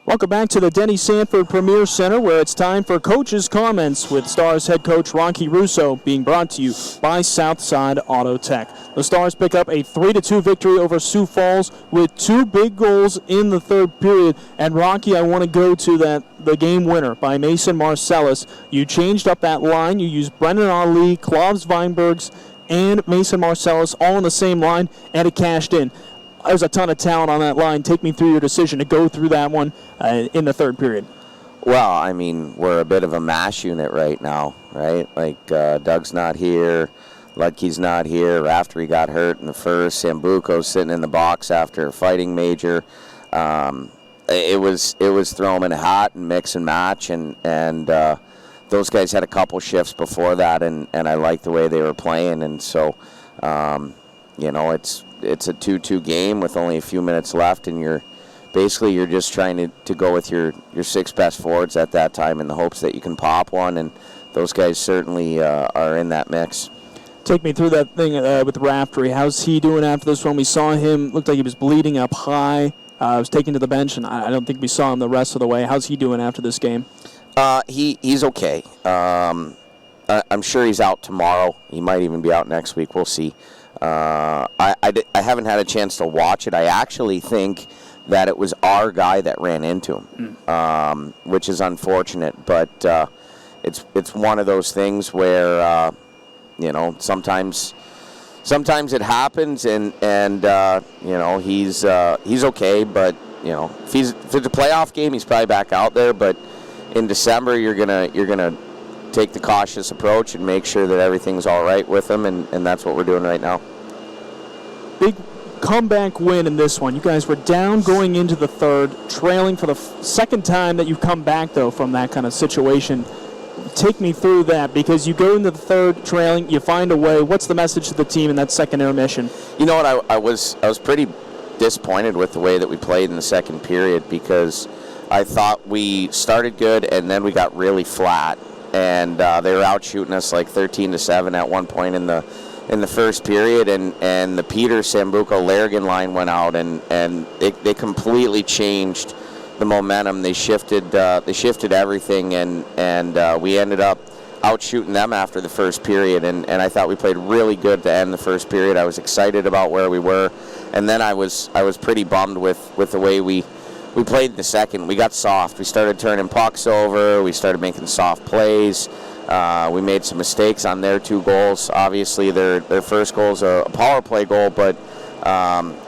Welcome back to the Denny Sanford Premier Center, where it's time for Coach's Comments with Stars head coach Rocky Russo, being brought to you by Southside Auto Tech. The Stars pick up a 3-2 victory over Sioux Falls with two big goals in the third period. And Rocky, I want to go to the game winner by Mason Marcellus. You changed up that line. You used Brendan Ali, Klaus Weinbergs, and Mason Marcellus all on the same line, and it cashed in. There's a ton of talent on that line. Take me through your decision to go through that one in the third period. Well, I mean, we're a bit of a mash unit right now, right? Like, Doug's not here, Ludke's not here, Raftery got hurt in the first, Sambuco's sitting in the box after a fighting major. It was throw 'em in a hat and mix and match, and those guys had a couple shifts before that, and I liked the way they were playing, and so, it's a 2-2 game with only a few minutes left, and you're just trying to go with your six best forwards at that time in the hopes that you can pop one, and those guys certainly are in that mix. Take me through that thing with Raftery. How's he doing after this one? We saw him, looked like he was bleeding up high. Was taken to the bench, and I don't think we saw him the rest of the way. How's he doing after this game? He's okay. I'm sure he's out tomorrow. He might even be out next week. We'll see. I haven't had a chance to watch it. I actually think that it was our guy that ran into him, which is unfortunate. But it's one of those things where sometimes it happens, and he's okay. But if it's a playoff game, he's probably back out there. But in December, you're gonna take the cautious approach and make sure that everything's all right with him, and that's what we're doing right now. Big comeback win in this one. You guys were down going into the third, trailing for the second time that you've come back, though, from that kind of situation. Take me through that, because you go into the third trailing, you find a way. What's the message to the team in that second intermission? You know what, I was pretty disappointed with the way that we played in the second period, because I thought we started good and then we got really flat. And they were out shooting us like 13-7 at one point in the first period, and the Peter Sambuco Larrigan line went out, and they completely changed the momentum. They shifted everything, and we ended up out shooting them after the first period, and I thought we played really good to end the first period. I was excited about where we were, and then I was pretty bummed with the way we played in the second. We got soft. We started turning pucks over. We started making soft plays. We made some mistakes on their two goals. Obviously, their first goal is a power play goal, but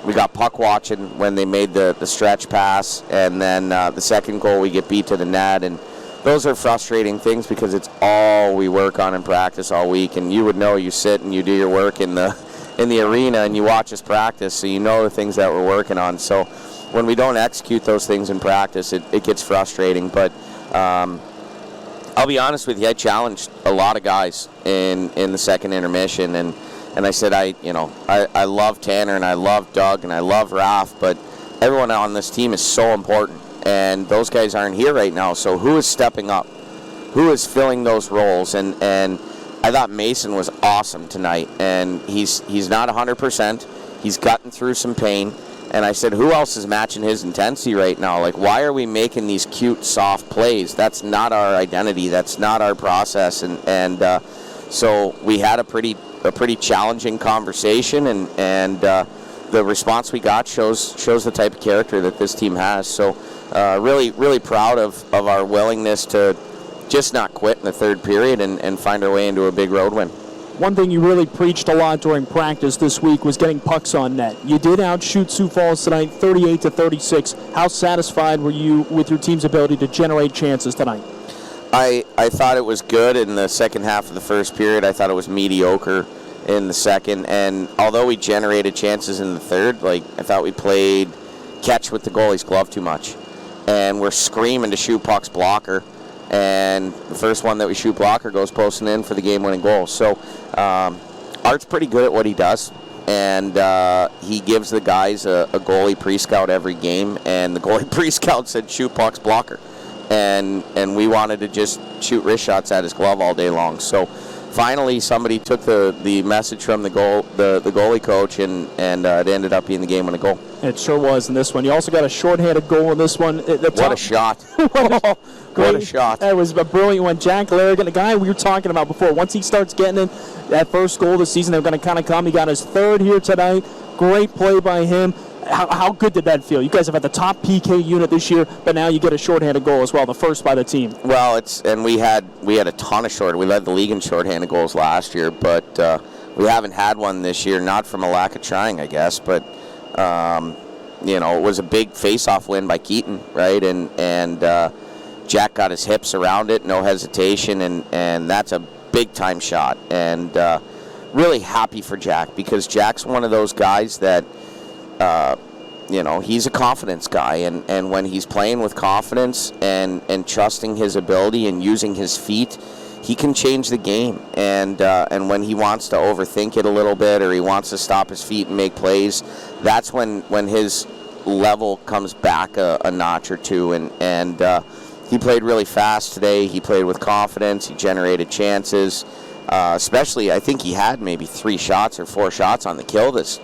we got puck watching when they made the stretch pass, and then the second goal we get beat to the net, and those are frustrating things because it's all we work on in practice all week, and you would know, you sit and you do your work in the arena and you watch us practice, so you know the things that we're working on. So when we don't execute those things in practice, it gets frustrating. But I'll be honest with you, I challenged a lot of guys in the second intermission, and I said, I love Tanner, and I love Doug, and I love Raf, but everyone on this team is so important, and those guys aren't here right now. So who is stepping up? Who is filling those roles? And I thought Mason was awesome tonight, and he's not 100%. He's gotten through some pain. And I said, who else is matching his intensity right now? Like, why are we making these cute, soft plays? That's not our identity. That's not our process. And so we had a pretty challenging conversation, and the response we got shows the type of character that this team has. So really, really proud of our willingness to just not quit in the third period and find our way into a big road win. One thing you really preached a lot during practice this week was getting pucks on net. You did outshoot Sioux Falls tonight, 38-36. How satisfied were you with your team's ability to generate chances tonight? I thought it was good in the second half of the first period. I thought it was mediocre in the second. And although we generated chances in the third, I thought we played catch with the goalie's glove too much. And we're screaming to shoot pucks blocker. And the first one that we shoot blocker goes posting in for the game-winning goal. So Art's pretty good at what he does, and he gives the guys a goalie pre-scout every game, and the goalie pre-scout said shoot pucks blocker. And we wanted to just shoot wrist shots at his glove all day long. So finally somebody took the message from the goalie coach, and it ended up being the game-winning goal. It sure was in this one. You also got a shorthanded goal in this one. What a shot. What a shot. That was a brilliant one. Jack Larrigan, the guy we were talking about before, once he starts getting in that first goal this season, they're going to kind of come. He got his third here tonight. Great play by him. How good did that feel? You guys have had the top PK unit this year, but now you get a shorthanded goal as well, the first by the team. Well, we had a ton of we led the league in shorthanded goals last year, but we haven't had one this year, not from a lack of trying, I guess, but it was a big face-off win by Keaton, right? And Jack got his hips around it, no hesitation, and that's a big-time shot. And really happy for Jack, because Jack's one of those guys that, he's a confidence guy, and when he's playing with confidence and trusting his ability and using his feet, he can change the game. And when he wants to overthink it a little bit, or he wants to stop his feet and make plays, that's when his level comes back a notch or two. And he played really fast today. He played with confidence. He generated chances. Especially, I think he had maybe 3 shots or 4 shots on the kill this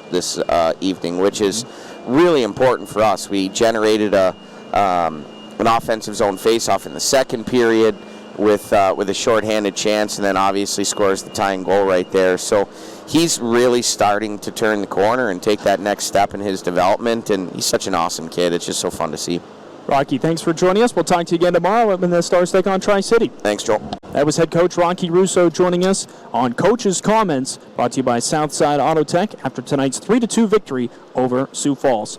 evening, which is really important for us. We generated an offensive zone faceoff in the second period with a shorthanded chance, and then obviously scores the tying goal right there. So he's really starting to turn the corner and take that next step in his development, and he's such an awesome kid. It's just so fun to see. Rocky, thanks for joining us. We'll talk to you again tomorrow when the Stars take on Tri-City. Thanks, Joel. That was head coach Rocky Russo joining us on Coach's Comments, brought to you by Southside Auto Tech after tonight's 3-2 victory over Sioux Falls.